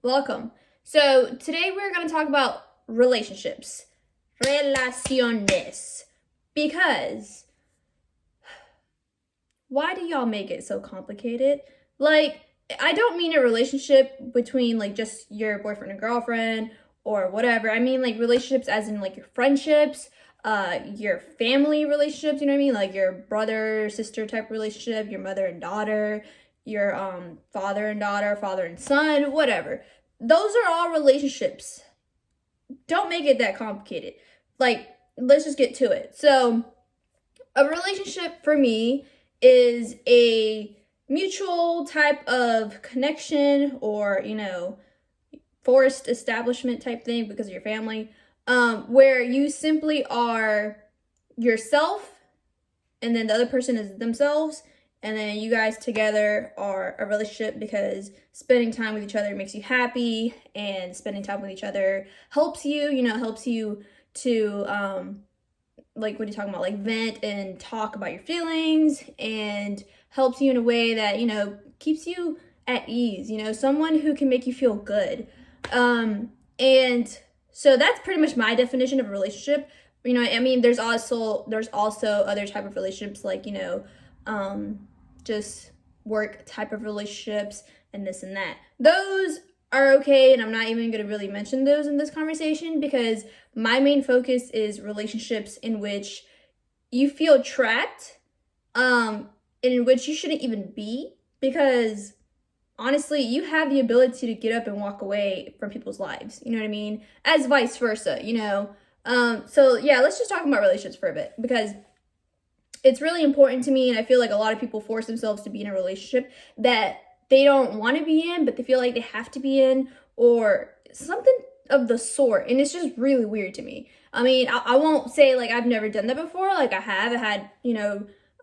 Welcome. So today we're going to talk about relationships, relaciones, because why do y'all make it so complicated? Like, I don't mean a relationship between like just your boyfriend and girlfriend or whatever. I mean like relationships as in like your friendships, your family relationships, you know what I mean? Like your brother, sister type relationship, your mother and daughter, your father and daughter, father and son, whatever. Those are all relationships. Don't make it that complicated. Like, let's just get to it. So, a relationship for me is a mutual type of connection or, forced establishment type thing because of your family, where you simply are yourself and then the other person is themselves, and then you guys together are a relationship because spending time with each other makes you happy, and spending time with each other helps you, helps you to like, what are you talking about, like vent and talk about your feelings, and helps you in a way that keeps you at ease, someone who can make you feel good. And so that's pretty much my definition of a relationship. There's also other type of relationships, like just work type of relationships and this and that. Those are okay, and I'm not even going to really mention those in this conversation because my main focus is relationships in which you feel trapped, and in which you shouldn't even be, because honestly, you have the ability to get up and walk away from people's lives, you know what I mean? As vice versa, So yeah, let's just talk about relationships for a bit, because it's really important to me, and I feel like a lot of people force themselves to be in a relationship that they don't want to be in, but they feel like they have to be in, or something of the sort, and it's just really weird to me. I won't say like I've never done that before. Like I had,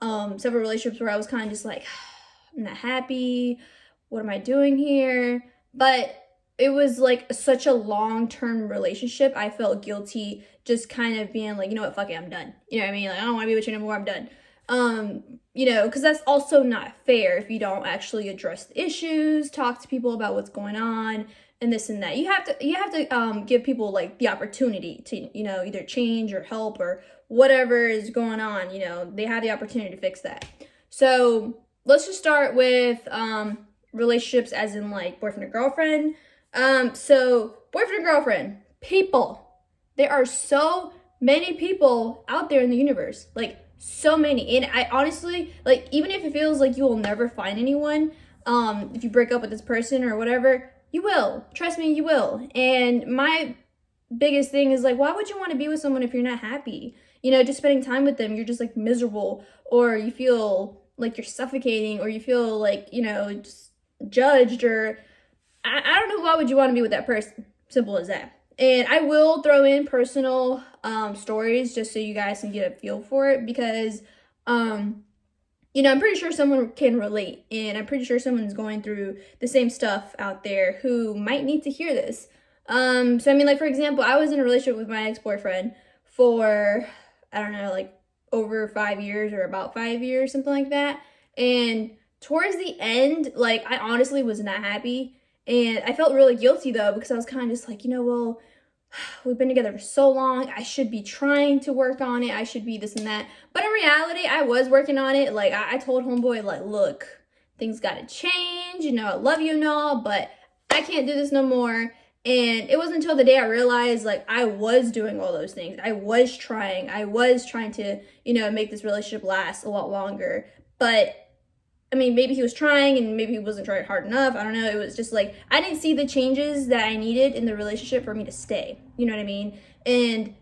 several relationships where I was kind of just like, I'm not happy. What am I doing here? But it was like such a long-term relationship. I felt guilty just kind of being like, you know what, fuck it, I'm done. You know what I mean? Like, I don't want to be with you anymore, I'm done. Because that's also not fair if you don't actually address the issues, talk to people about what's going on, and this and that. You have to give people like the opportunity to, either change or help or whatever is going on. They have the opportunity to fix that. So let's just start with relationships as in like boyfriend or girlfriend. So boyfriend or girlfriend, people. There are so many people out there in the universe, like so many. And I honestly, like, even if it feels like you will never find anyone, if you break up with this person or whatever, you will. Trust me, you will. And my biggest thing is like, why would you want to be with someone if you're not happy? Just spending time with them, you're just like miserable, or you feel like you're suffocating, or you feel like, just judged, or I don't know, why would you want to be with that person? Simple as that. And I will throw in personal stories just so you guys can get a feel for it, because I'm pretty sure someone can relate, and I'm pretty sure someone's going through the same stuff out there who might need to hear this. Like, for example, I was in a relationship with my ex-boyfriend for, I don't know, like over 5 years or about 5 years, something like that. And towards the end, like, I honestly was not happy. And I felt really guilty though, because I was kind of just like, well, we've been together for so long. I should be trying to work on it. I should be this and that. But in reality, I was working on it. Like, I told homeboy, like, look, things gotta change. I love you and all, but I can't do this no more. And it wasn't until the day I realized, like, I was doing all those things. I was trying to, make this relationship last a lot longer. But maybe he was trying and maybe he wasn't trying hard enough. I don't know. It was just like, I didn't see the changes that I needed in the relationship for me to stay. You know what I mean? And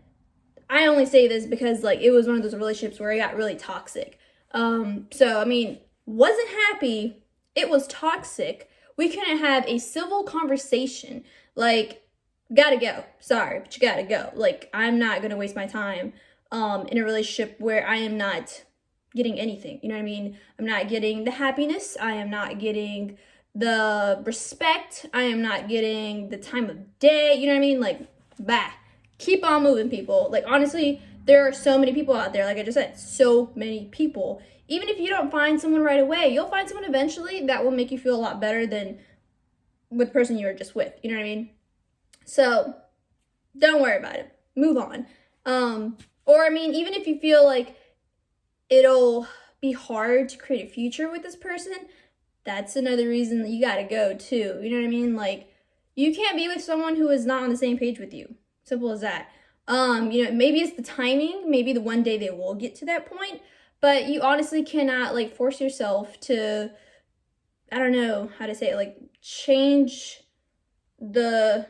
I only say this because, like, it was one of those relationships where it got really toxic. Wasn't happy. It was toxic. We couldn't have a civil conversation. Like, gotta go. Sorry, but you gotta go. Like, I'm not gonna waste my time in a relationship where I am not getting anything. You know what I mean? I'm not getting the happiness. I am not getting the respect. I am not getting the time of day. You know what I mean? Like, bah. Keep on moving, people. Like, honestly, there are so many people out there. Like I just said, so many people. Even if you don't find someone right away, you'll find someone eventually that will make you feel a lot better than with the person you were just with. You know what I mean? So don't worry about it. Move on. Or I mean, even if you feel like it'll be hard to create a future with this person, that's another reason that you gotta go too. You know what I mean? Like, you can't be with someone who is not on the same page with you. Simple as that. Maybe it's the timing. Maybe the one day they will get to that point, but you honestly cannot like force yourself to, I don't know how to say it, like change the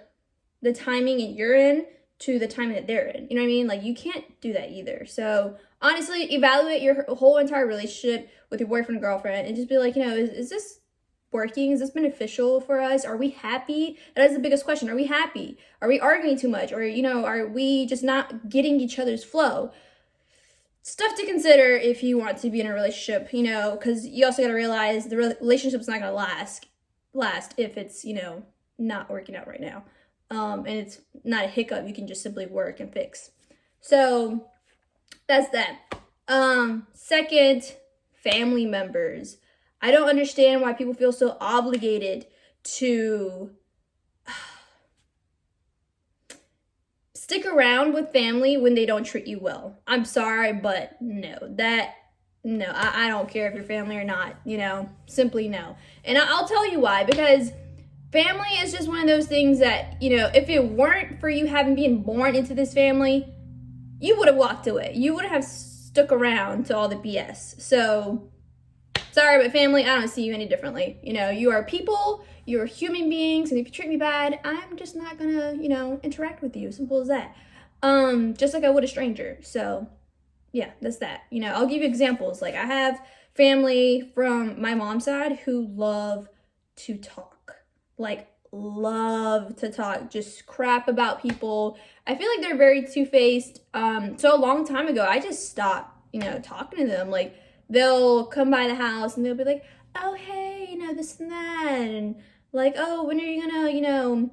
timing that you're in to the timing that they're in. You know what I mean? Like, you can't do that either. So honestly, evaluate your whole entire relationship with your boyfriend or girlfriend and just be like, is this working? Is this beneficial for us? Are we happy? That is the biggest question. Are we happy? Are we arguing too much? Or, are we just not getting each other's flow? Stuff to consider if you want to be in a relationship, because you also got to realize the relationship's not going to last if it's, not working out right now. And it's not a hiccup you can just simply work and fix. So that's that. Second, family members. I don't understand why people feel so obligated to stick around with family when they don't treat you well. I'm sorry, but no, I don't care if you're family or not, simply no. And I'll tell you why, because family is just one of those things that, if it weren't for you having been born into this family, you would have walked away. You would have stuck around to all the BS. So, sorry, but family, I don't see you any differently. You are people, you're human beings, and if you treat me bad, I'm just not gonna, interact with you. Simple as that. Just like I would a stranger. So, yeah, that's that. I'll give you examples. Like, I have family from my mom's side who love to talk. Like, love to talk, just crap about people. I feel like they're very two-faced. So a long time ago, I just stopped, talking to them. Like, they'll come by the house and they'll be like, oh, hey, this and that. And like, oh, when are you gonna,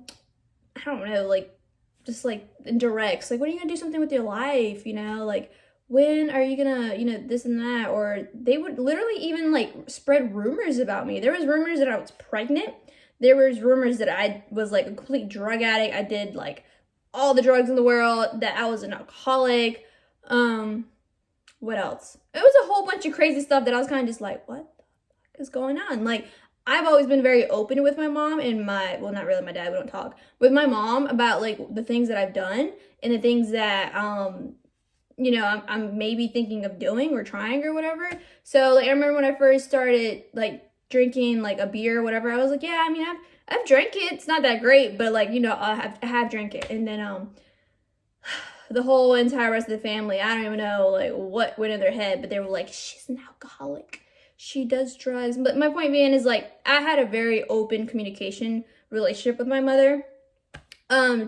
I don't know, like, just like indirects. Like, when are you gonna do something with your life? Like, when are you gonna, this and that? Or they would literally even like spread rumors about me. There was rumors that I was pregnant. There was rumors that I was like a complete drug addict. I did like all the drugs in the world, that I was an alcoholic. What else? It was a whole bunch of crazy stuff that I was kind of just like, what the fuck is going on? Like, I've always been very open with my mom and well, not really my dad, we don't talk, with my mom about like the things that I've done and the things that, I'm maybe thinking of doing or trying or whatever. So like, I remember when I first started like drinking like a beer or whatever, I was like, yeah, I mean, I've drank it. It's not that great, but like, I have drank it. And then, the whole entire rest of the family, I don't even know like what went in their head, but they were like, she's an alcoholic, she does drugs. But my point being is like, I had a very open communication relationship with my mother,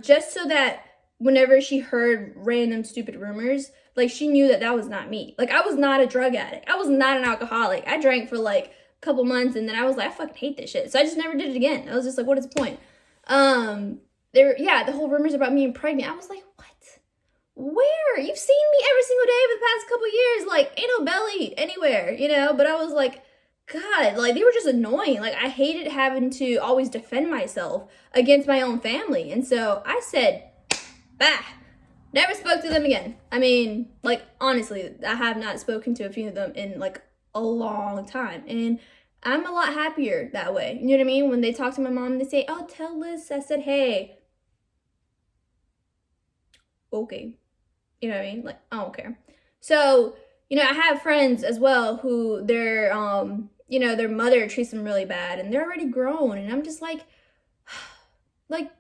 just so that whenever she heard random stupid rumors, like, she knew that was not me. Like, I was not a drug addict, I was not an alcoholic. I drank for like a couple months and then I was like, I fucking hate this shit, so I just never did it again. I was just like, what is the point? The whole rumors about me being pregnant, I was like, what? Where? You've seen me every single day for the past couple years. Like, ain't no belly anywhere, But I was like, God, like, they were just annoying. Like, I hated having to always defend myself against my own family. And so I said, bah, never spoke to them again. I mean, like, honestly, I have not spoken to a few of them in, like, a long time. And I'm a lot happier that way. You know what I mean? When they talk to my mom, they say, oh, tell Liz I said, hey. Okay. You know what I mean? Like, I don't care. So, I have friends as well who their mother treats them really bad and they're already grown. And I'm just like,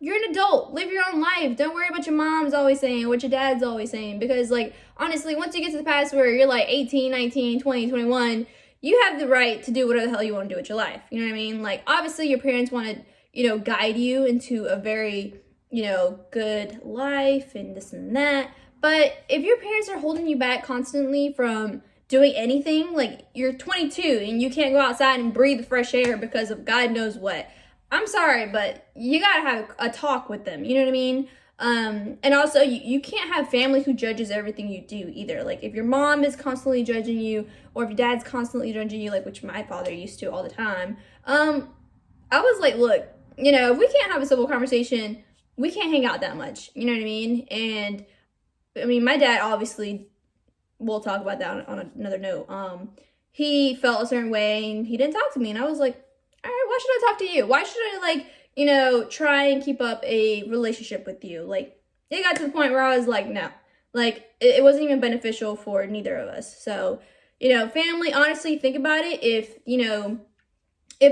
you're an adult. Live your own life. Don't worry about what your mom's always saying, what your dad's always saying. Because, like, honestly, once you get to the past where you're like 18, 19, 20, 21, you have the right to do whatever the hell you want to do with your life. You know what I mean? Like, obviously, your parents want to, guide you into a very, good life and this and that. But if your parents are holding you back constantly from doing anything, like, you're 22 and you can't go outside and breathe fresh air because of God knows what, I'm sorry, but you gotta have a talk with them. You know what I mean? And also, you can't have family who judges everything you do either. Like, if your mom is constantly judging you, or if your dad's constantly judging you, like, which my father used to all the time, I was like, look, if we can't have a civil conversation, we can't hang out that much. You know what I mean? And I mean, my dad obviously, we'll talk about that on another note. He felt a certain way and he didn't talk to me. And I was like, all right, why should I talk to you? Why should I try and keep up a relationship with you? Like, it got to the point where I was like, no, like it wasn't even beneficial for neither of us. So, family, honestly, think about it. If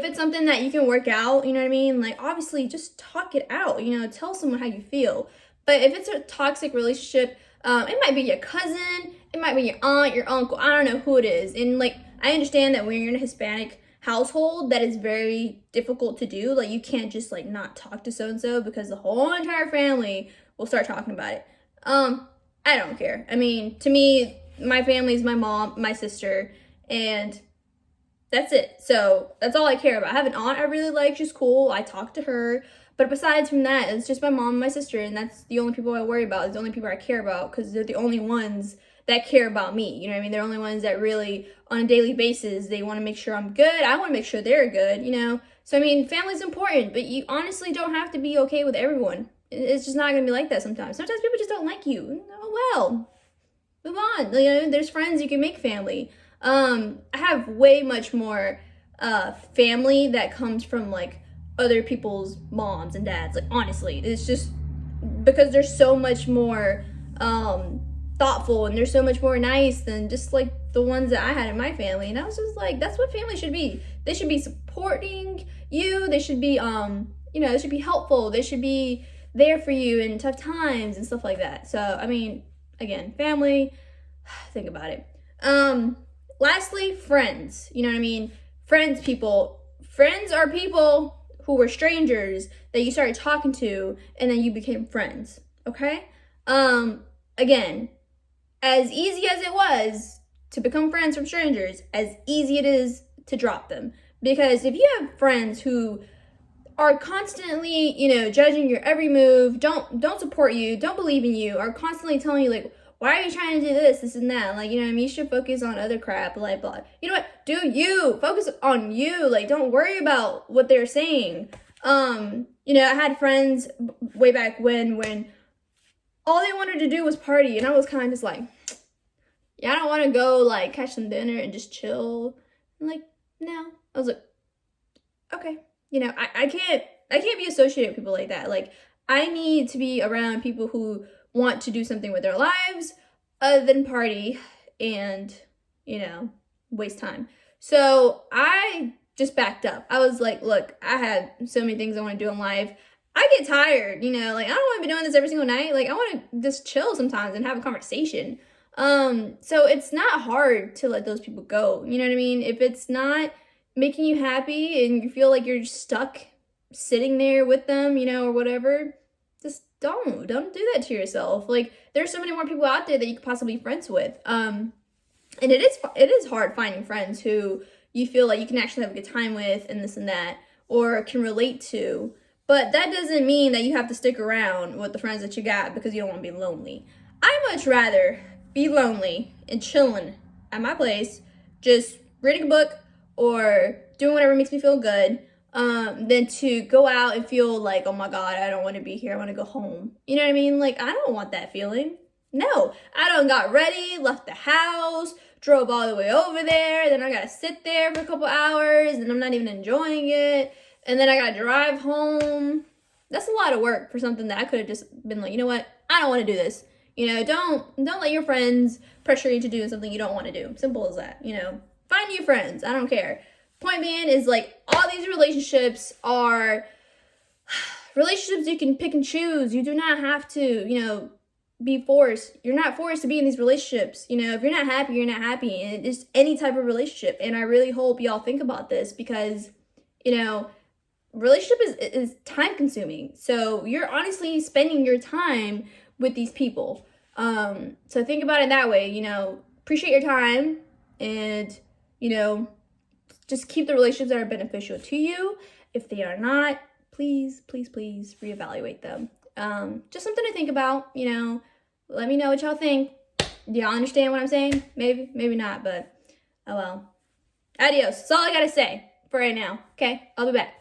it's something that you can work out, you know what I mean? Like, obviously, just talk it out, tell someone how you feel. But if it's a toxic relationship, it might be your cousin, it might be your aunt, your uncle, I don't know who it is. And, like, I understand that when you're in a Hispanic household, that is very difficult to do. Like, you can't just, like, not talk to so-and-so because the whole entire family will start talking about it. I don't care. I mean, to me, my family is my mom, my sister, and that's it. So that's all I care about. I have an aunt I really like. She's cool. I talk to her. But besides from that, it's just my mom and my sister, and that's the only people I worry about. It's the only people I care about because they're the only ones that care about me. You know what I mean? They're the only ones that really, on a daily basis, they want to make sure I'm good. I want to make sure they're good, So, I mean, family's important, but you honestly don't have to be okay with everyone. It's just not going to be like that sometimes. Sometimes people just don't like you. Oh, well, move on. There's friends, you can make family. I have way much more family that comes from, like, other people's moms and dads. Like, honestly, it's just because they're so much more thoughtful and they're so much more nice than just, like, the ones that I had in my family. And I was just like, that's what family should be. They should be supporting you. They should be, they should be helpful. They should be there for you in tough times and stuff like that. So, I mean, again, family, think about it. Lastly, friends. You know what I mean? Friends are people who were strangers that you started talking to and then you became friends, okay? Again, as easy as it was to become friends from strangers, as easy it is to drop them. Because if you have friends who are constantly, judging your every move, don't support you, don't believe in you, are constantly telling you, like, why are you trying to do this and that? Like, you know what I mean? You should focus on other crap, like, blah. You know what? Do you. Focus on you. Like, don't worry about what they're saying. I had friends way back when all they wanted to do was party, and I was kind of just like, yeah, I don't want to go, like, catch some dinner and just chill. I'm like, no. I was like, okay. I can't be associated with people like that. Like, I need to be around people who want to do something with their lives other than party and, waste time. So I just backed up. I was like, look, I have so many things I want to do in life. I get tired, like, I don't want to be doing this every single night. Like, I want to just chill sometimes and have a conversation. So it's not hard to let those people go. You know what I mean? If it's not making you happy and you feel like you're stuck sitting there with them, or whatever, just don't do that to yourself. Like, there's so many more people out there that you could possibly be friends with. And it is hard finding friends who you feel like you can actually have a good time with and this and that, or can relate to. But that doesn't mean that you have to stick around with the friends that you got because you don't want to be lonely. I much rather be lonely and chilling at my place, just reading a book or doing whatever makes me feel good, than to go out and feel like, oh my God, I don't want to be here. I want to go home. You know what I mean? Like, I don't want that feeling. No, I done got ready, left the house, drove all the way over there. Then I got to sit there for a couple hours and I'm not even enjoying it. And then I got to drive home. That's a lot of work for something that I could have just been like, you know what? I don't want to do this. Don't let your friends pressure you to do something you don't want to do. Simple as that. Find new friends. I don't care. Point being is, like, all these relationships are relationships you can pick and choose. You do not have to, be forced. You're not forced to be in these relationships. If you're not happy, you're not happy. And it's any type of relationship. And I really hope y'all think about this because, relationship is time consuming. So you're honestly spending your time with these people. So think about it that way, appreciate your time and, just keep the relationships that are beneficial to you. If they are not, please, please, please reevaluate them. Just something to think about, let me know what y'all think. Do y'all understand what I'm saying? Maybe not, but oh well. Adios. That's all I gotta say for right now. Okay, I'll be back.